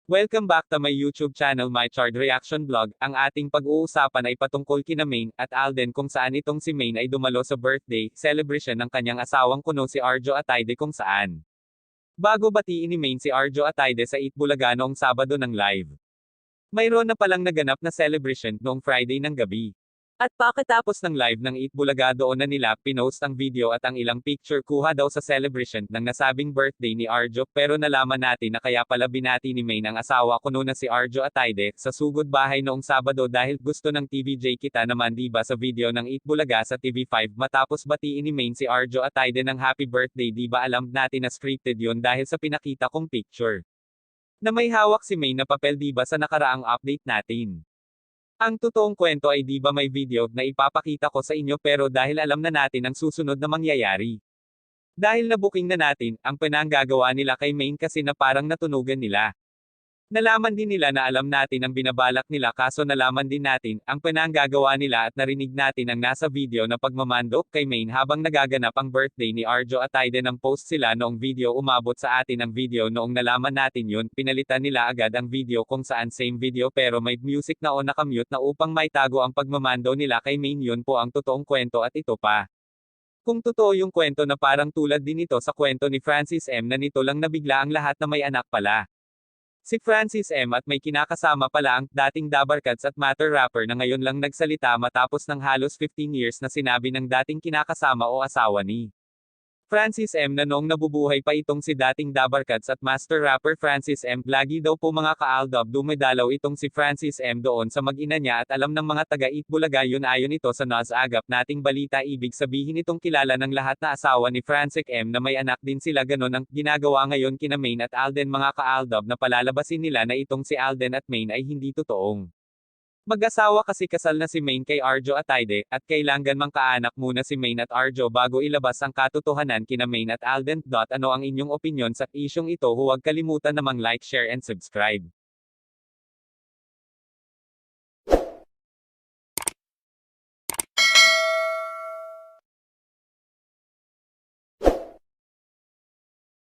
Welcome back to my YouTube channel, My Chard Reaction Vlog. Ang ating pag-uusapan ay patungkol kina Maine at Alden, kung saan itong si Maine ay dumalo sa birthday celebration ng kanyang asawang kuno si Arjo Atayde, kung saan bago batiin ni Maine si Arjo Atayde sa Itbulaga noong Sabado ng live, mayroon na palang naganap na celebration noong Friday ng gabi. At pagkatapos ng live ng Itbulaga, doon na nila pinost ang video at ang ilang picture kuha daw sa celebration ng nasabing birthday ni Arjo, pero nalaman natin na kaya pala binati ni Maine ang asawa kuno na si Arjo Atayde sa sugod bahay noong Sabado dahil gusto ng TVJ kita naman diba sa video ng Itbulaga sa TV5 matapos batiin ni Maine si Arjo Atayde ng happy birthday. Diba alam natin na scripted yun dahil sa pinakita kong picture na may hawak si Maine na papel diba sa nakaraang update natin. Ang totoong kwento ay diba may video na ipapakita ko sa inyo, pero dahil alam na natin ang susunod na mangyayari. Dahil nabuking na natin, ang pinanggagawa nila kay Maine kasi na parang natunugan nila. Nalaman din nila na alam natin ang binabalak nila, kaso nalaman din natin ang pinanggagawa nila at narinig natin ang nasa video na pagmamandok kay Maine habang nagaganap ang birthday ni Arjo Atayde. Ng post sila noong video, umabot sa atin ang video noong nalaman natin yun, pinalitan nila agad ang video kung saan same video pero may music na o nakamute na upang maitago ang pagmamando nila kay Maine. Yun po ang totoong kwento at ito pa. Kung totoo yung kwento na parang tulad din ito sa kwento ni Francis M na nito lang nabigla ang lahat na may anak pala si Francis M at may kinakasama pala ang dating Dabarkads at Matter rapper na ngayon lang nagsalita matapos ng halos 15 years na sinabi ng dating kinakasama o asawa ni Francis M na noong nabubuhay pa itong si dating Dabarkads at master rapper Francis M. Lagi daw po mga ka-aldab dumidalaw itong si Francis M doon sa mag-ina niya at alam ng mga taga-Itbulaga yun. Ayon ito sa agap nating balita, ibig sabihin itong kilala ng lahat na asawa ni Francis M na may anak din sila. Ganon ang ginagawa ngayon kina Maine at Alden, mga ka-aldab, na palalabasin nila na itong si Alden at Maine ay hindi totoong mag-asawa kasi kasal na si Maine kay Arjo Atayde, at kailangan mang kaanak muna si Maine at Arjo bago ilabas ang katotohanan kina Maine at Alden. Ano ang inyong opinyon sa isyong ito? Huwag kalimutan namang like, share and subscribe.